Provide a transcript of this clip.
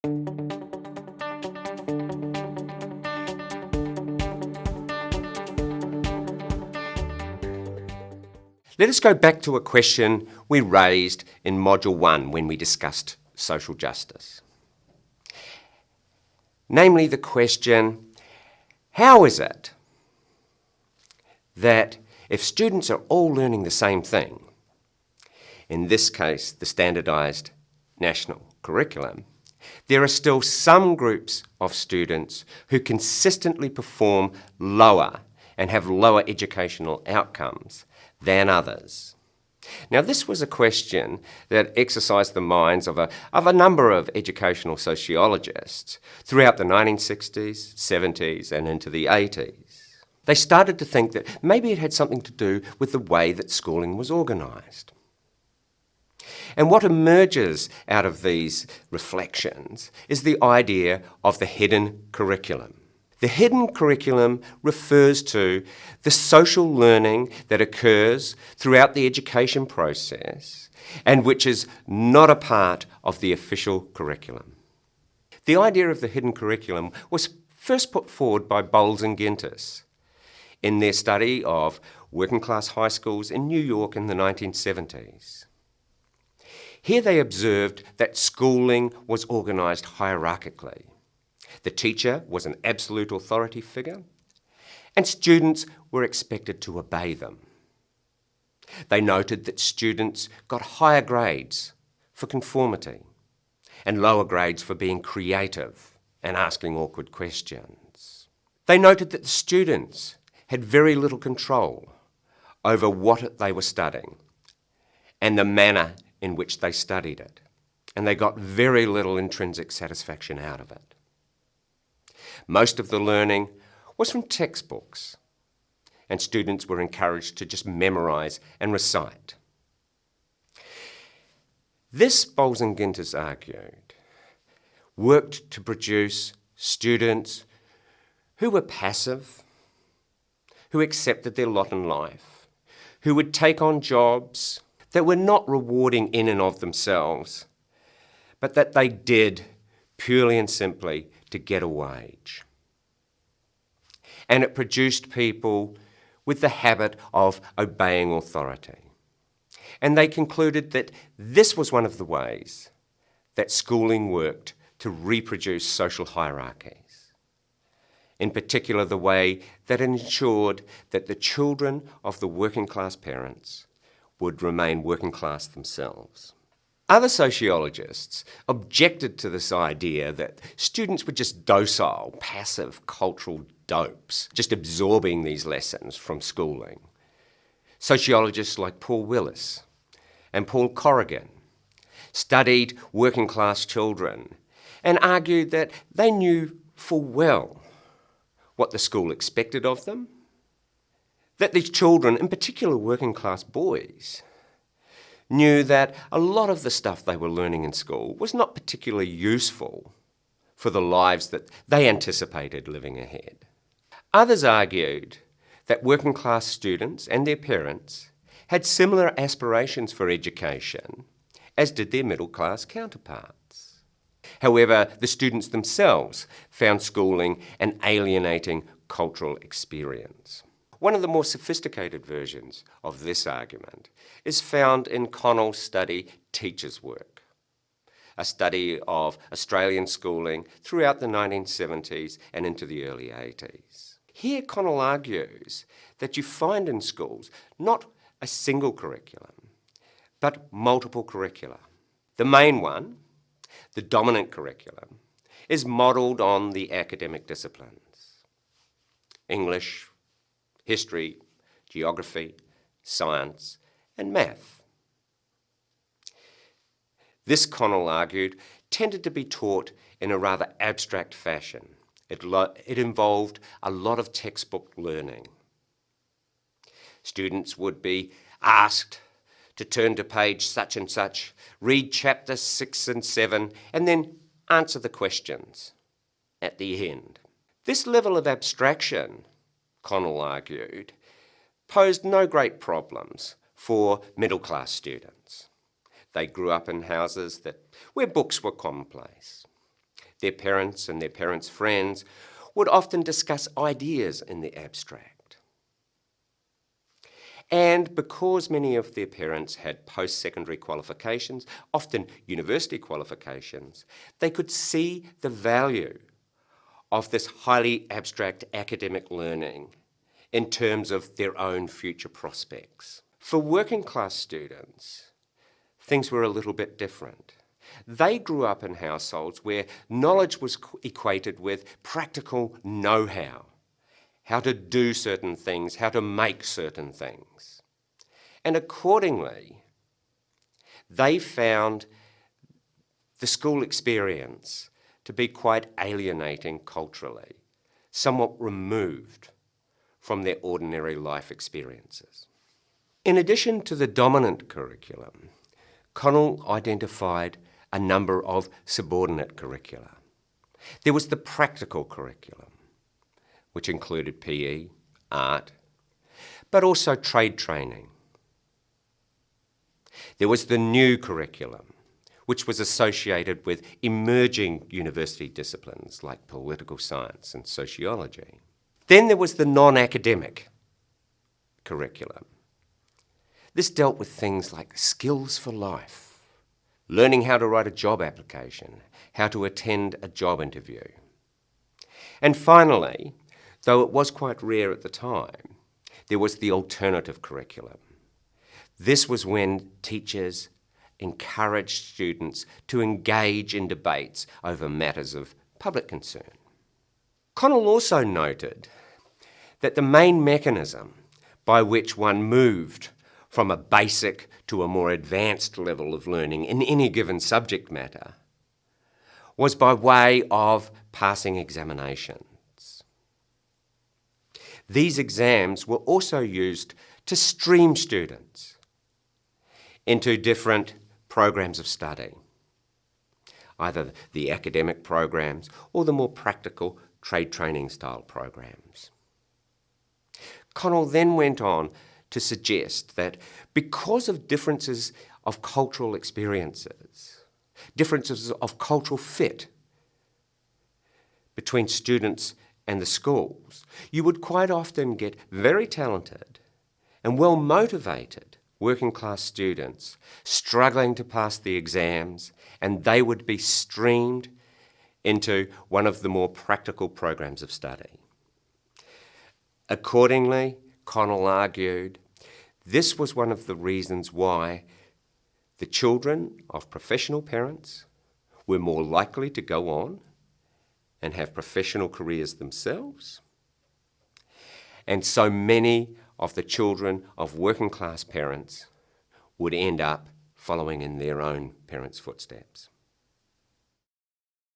Let us go back to a question we raised in Module 1 when we discussed social justice. Namely the question, how is it that if students are all learning the same thing, in this case the standardised national curriculum, there are still some groups of students who consistently perform lower and have lower educational outcomes than others? Now, this was a question that exercised the minds of a number of educational sociologists throughout the 1960s, 70s and into the 80s. They started to think that maybe it had something to do with the way that schooling was organised. And what emerges out of these reflections is the idea of the hidden curriculum. The hidden curriculum refers to the social learning that occurs throughout the education process and which is not a part of the official curriculum. The idea of the hidden curriculum was first put forward by Bowles and Gintis in their study of working class high schools in New York in the 1970s. Here they observed that schooling was organised hierarchically. The teacher was an absolute authority figure, and students were expected to obey them. They noted that students got higher grades for conformity and lower grades for being creative and asking awkward questions. They noted that the students had very little control over what they were studying and the manner in which they studied it, and they got very little intrinsic satisfaction out of it. Most of the learning was from textbooks, and students were encouraged to just memorise and recite. This, Bowles and Gintis argued, worked to produce students who were passive, who accepted their lot in life, who would take on jobs that were not rewarding in and of themselves, but that they did purely and simply to get a wage. And it produced people with the habit of obeying authority. And they concluded that this was one of the ways that schooling worked to reproduce social hierarchies. In particular, the way that ensured that the children of the working class parents would remain working class themselves. Other sociologists objected to this idea that students were just docile, passive cultural dopes, just absorbing these lessons from schooling. Sociologists like Paul Willis and Paul Corrigan studied working class children and argued that they knew full well what the school expected of them, that these children, in particular working class boys, knew that a lot of the stuff they were learning in school was not particularly useful for the lives that they anticipated living ahead. Others argued that working class students and their parents had similar aspirations for education as did their middle class counterparts. However, the students themselves found schooling an alienating cultural experience. One of the more sophisticated versions of this argument is found in Connell's study Teachers' Work, a study of Australian schooling throughout the 1970s and into the early 80s. Here Connell argues that you find in schools not a single curriculum, but multiple curricula. The main one, the dominant curriculum, is modelled on the academic disciplines: English, history, geography, science, and math. This, Connell argued, tended to be taught in a rather abstract fashion. It involved a lot of textbook learning. Students would be asked to turn to page such and such, read chapter 6 and 7, and then answer the questions at the end. This level of abstraction, Connell argued, posed no great problems for middle-class students. They grew up in houses where books were commonplace. Their parents and their parents' friends would often discuss ideas in the abstract. And because many of their parents had post-secondary qualifications, often university qualifications, they could see the value of this highly abstract academic learning in terms of their own future prospects. For working class students, things were a little bit different. They grew up in households where knowledge was equated with practical know-how, how to do certain things, how to make certain things. And accordingly, they found the school experience to be quite alienating culturally, somewhat removed from their ordinary life experiences. In addition to the dominant curriculum, Connell identified a number of subordinate curricula. There was the practical curriculum, which included PE, art, but also trade training. There was the new curriculum, which was associated with emerging university disciplines like political science and sociology. Then there was the non-academic curriculum. This dealt with things like skills for life, learning how to write a job application, how to attend a job interview. And finally, though it was quite rare at the time, there was the alternative curriculum. This was when teachers encouraged students to engage in debates over matters of public concern. Connell also noted that the main mechanism by which one moved from a basic to a more advanced level of learning in any given subject matter was by way of passing examinations. These exams were also used to stream students into different programs of study, either the academic programs or the more practical trade training style programs. Connell then went on to suggest that because of differences of cultural experiences, differences of cultural fit between students and the schools, you would quite often get very talented and well-motivated working class students struggling to pass the exams, and they would be streamed into one of the more practical programs of study. Accordingly, Connell argued this was one of the reasons why the children of professional parents were more likely to go on and have professional careers themselves, and so many of the children of working class parents would end up following in their own parents' footsteps.